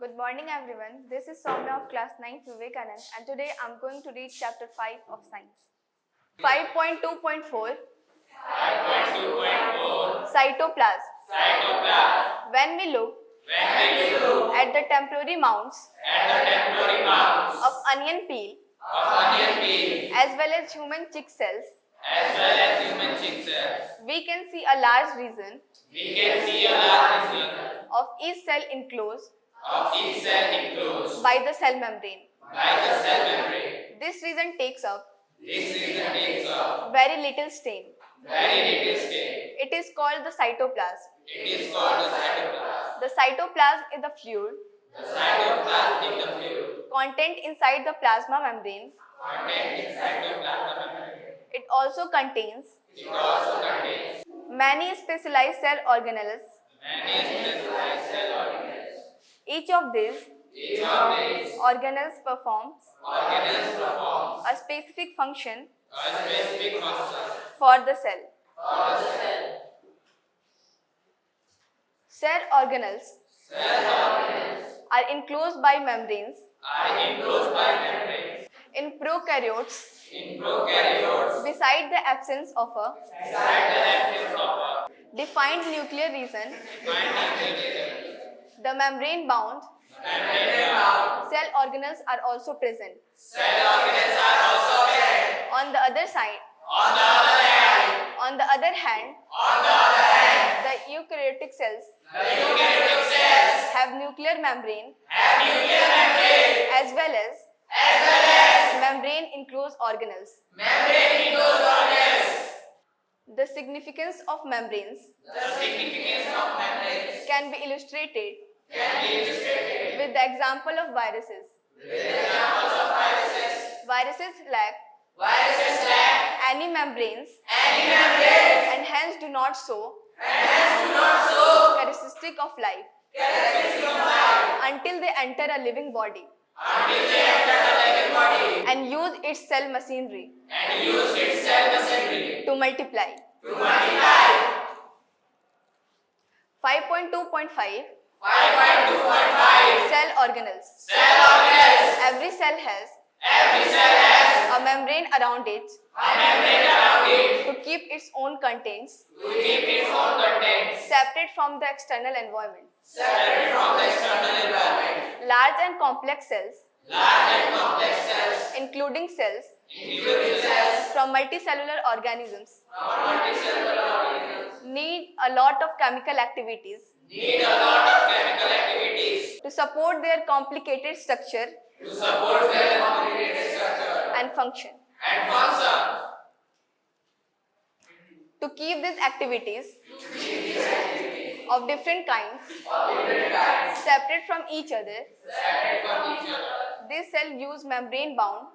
Good morning everyone. This is Soumya of class 9th Vivekanand and today I'm going to read chapter 5 of science. 5.2.4 Cytoplasm. When we look at the temporary mounts of onion peel as well as human chick cells, we can see a large region of each cell enclosed by the cell membrane. This region takes up very little stain. It is called the cytoplasm. The cytoplasm is the fluid content inside the plasma membrane. It also contains many specialized cell organelles. Each of these organelles performs a specific function for the cell. Cell organelles are enclosed by membranes. In prokaryotes, beside the absence of a defined nuclear region, the membrane-bound cell organelles are also present. On the other hand, the eukaryotic cells have nuclear membrane as well as membrane enclosed organelles. The significance of membranes can be illustrated with the example of viruses. Viruses lack any membranes and hence do not show characteristic of life until they enter a living body and use its cell machinery to multiply. 5.2.5 Cell organelles. Every cell has a membrane around it to keep its own contents separate from the external environment. Large and complex cells, including cells from multicellular organisms, need a lot of chemical activities to support their complicated structure and function. To keep these activities of different kinds separate from each other, these cells use membrane-bound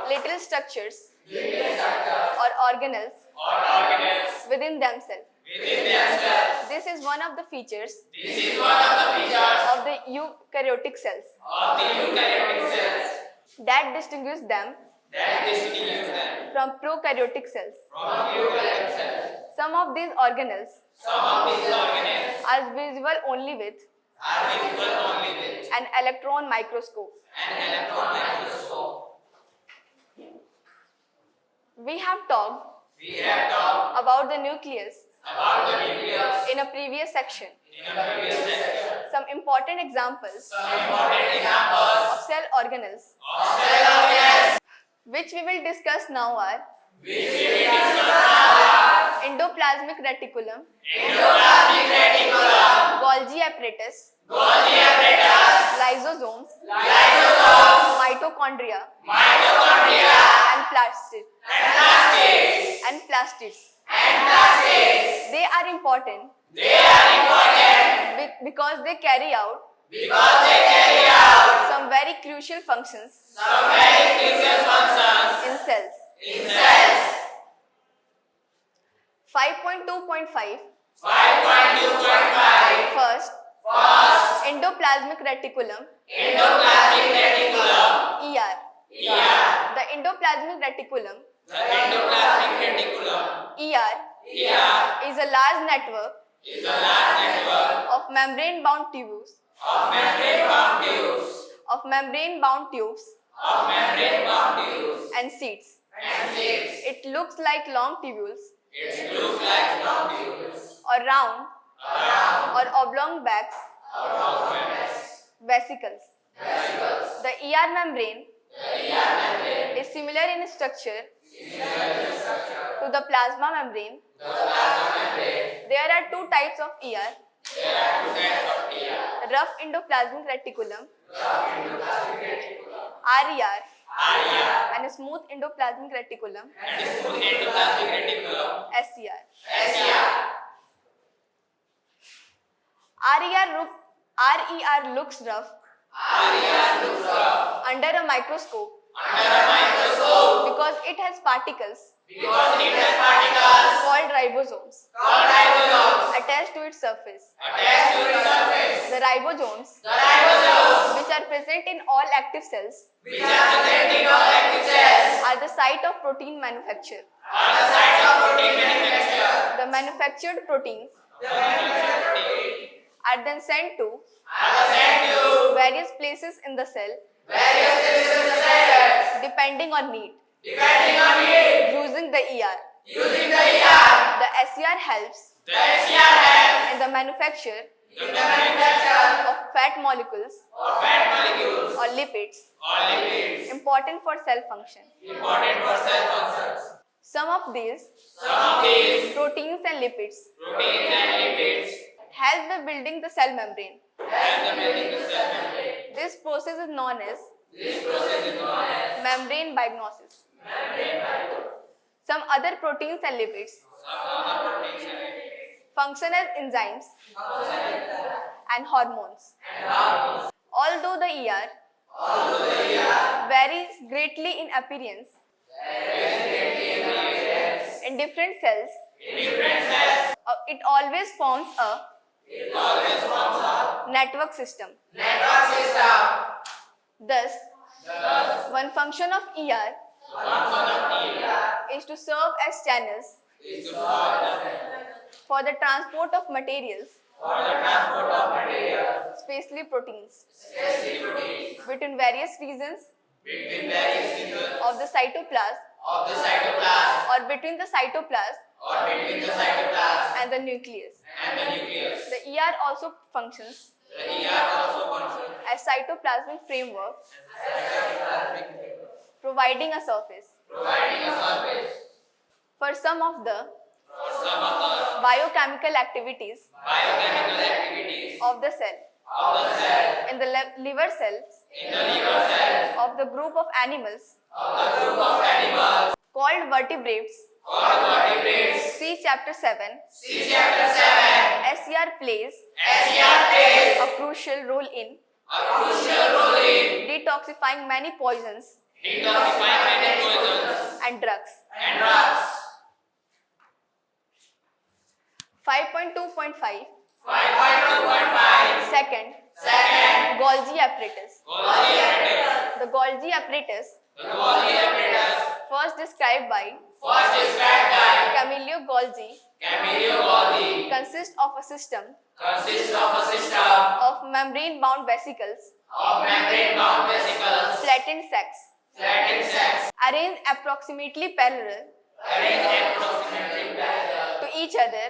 little structures or organelles within themselves. This is one of the features of the eukaryotic cells that distinguish them from prokaryotic cells. Some of these organelles are visible only with an electron microscope. We have talked about the nucleus in a previous section. Some important examples of cell organelles which we will discuss now are endoplasmic reticulum, Golgi apparatus, lysosomes, mitochondria, and plastids. They are important because they carry out some very crucial functions in cells. 5.2.5 First, endoplasmic reticulum, ER. The endoplasmic reticulum, ER, is a large network of membrane-bound tubes and seeds. It looks like long tubules or round or oblong vesicles. The ER membrane is similar in structure to the plasma membrane. There are two types of ER. Rough endoplasmic reticulum RER and smooth endoplasmic reticulum SER. RER looks rough under a microscope because it has particles called ribosomes attached to its surface. The ribosomes, which are present in all active cells, are the site of protein manufacture. The manufactured proteins are then sent to various places in the cell depending on need. Using the ER. The SER helps in the manufacture of fat molecules or lipids important for cell function. Some of these proteins and lipids help the building the cell membrane. This process is known as membrane biognosis. Some other proteins and lipids function as enzymes and hormones. Although the ER varies greatly in appearance in different cells, it always forms a network system. Thus, one function of ER is to serve as channels for the transport of materials, especially proteins, between various regions of the cytoplasm or between the cytoplasm and the nucleus. The ER also functions as cytoplasmic framework, providing a surface for some of the biochemical activities of the cell. In the liver cells of the group of animals called vertebrates, see chapter 7. SER plays a crucial role in detoxifying many poisons and drugs. 5.2.5 Second, Golgi apparatus. The Golgi apparatus, first described by Camillo Golgi, consists of a system of membrane-bound vesicles, flattened sacs, arranged approximately parallel to each other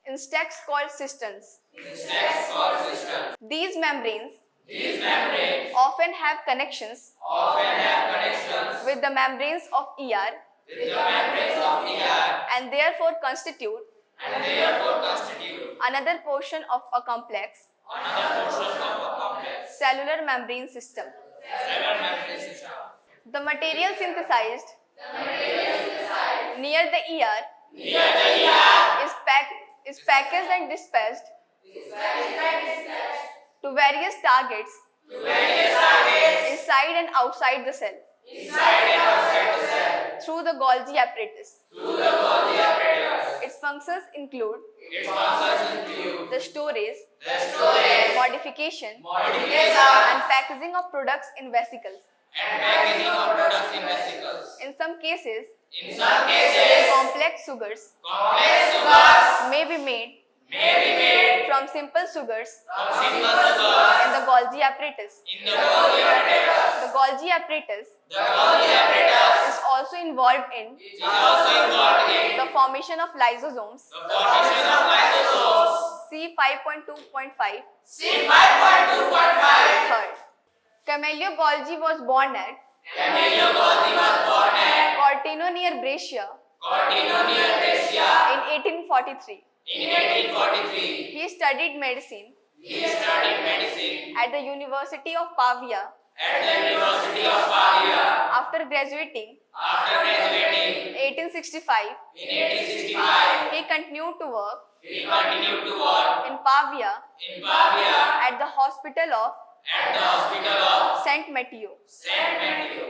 in stacks called cisterns. These membranes often have connections with the membranes of ER and therefore constitute another portion of a complex cellular membrane system. The material synthesized near the ER is packaged and dispatched to various targets inside and outside the cell through the Golgi apparatus. Its functions include the storage, modification, and packaging of products in vesicles. and packaging of products in vesicles. In some cases, In some cases, complex sugars complex sugars may be made may be made from simple sugars from simple sugars in the Golgi apparatus. in the Golgi apparatus. The Golgi apparatus The Golgi apparatus is also involved in is also involved in the formation of lysosomes the formation of lysosomes. C5.2.5. C5.2.5. Third, Camillo Golgi was born at Camillo Golgi was born at Cortino near Brescia Cortino near Brescia in 1843. in 1843. He studied medicine He studied medicine at the University of Pavia. at the University of Pavia. After graduating After graduating in 1865, in 1865, he continued to work he continued to work in Pavia in Pavia at the hospital of at the hospital of St. Matteo. Saint Matthew.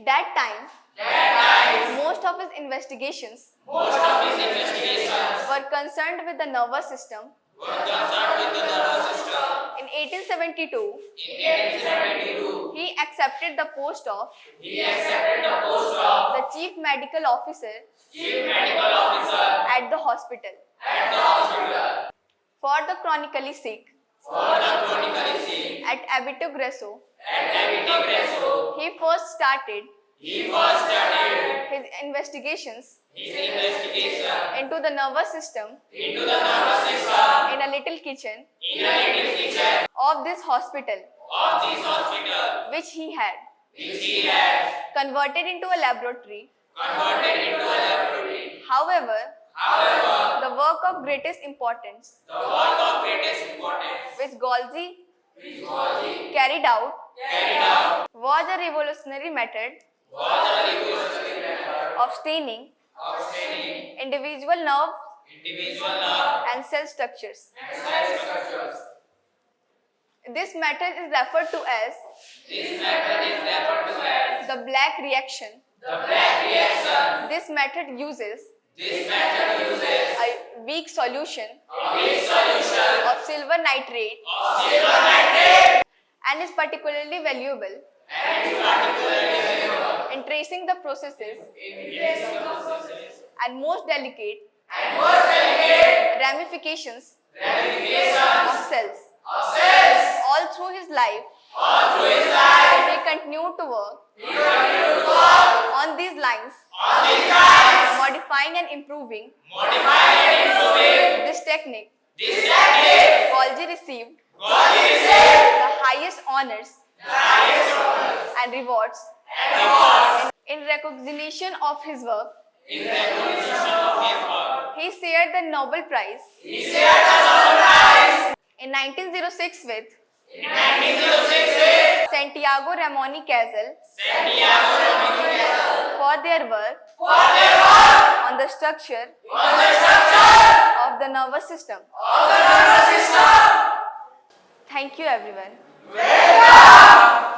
That time, most of his investigations Most of his investigations were concerned with the nervous system. were concerned with the nervous system. In 1872, In 1872, he accepted the post of he accepted the post of the chief medical officer Chief Medical Officer at the hospital. at the hospital. For the chronically sick For the chronically sick at Abito Gresso, at Abito Gresso, he first started he first started his investigations his investigation into the nervous system into the nervous system in a little kitchen in a little kitchen of this hospital, of this hospital, which he had which he had converted into a laboratory. converted into a laboratory. However, However, the work of greatest importance the work of greatest importance which Golgi which Golgi carried out carried out was a revolutionary method was a revolutionary method of staining of staining individual nerve individual nerve and cell structures. and cell structures. This method is referred to as This method is referred to as the black reaction. the black reaction. This method uses This method uses a weak solution a weak solution of silver nitrate of silver nitrate and is particularly valuable and is particularly valuable in tracing the processes in tracing the processes and most delicate and most delicate ramifications ramifications of cells. of cells. All through his life, All through his life, he continued to work he continued to work on these lines, on these lines, modifying and improving modifying and improving this technique. this technique. Golgi received Golgi received the highest honors the highest honors and rewards and rewards in recognition of his work. in recognition of his work. He shared the Nobel Prize He shared the Nobel Prize in 1906 with in 1906 with Santiago Ramon Cazal Santiago Ramon Cazal for their work for their work on the structure on the structure of the nervous system. of the nervous system. Thank you, everyone. Welcome.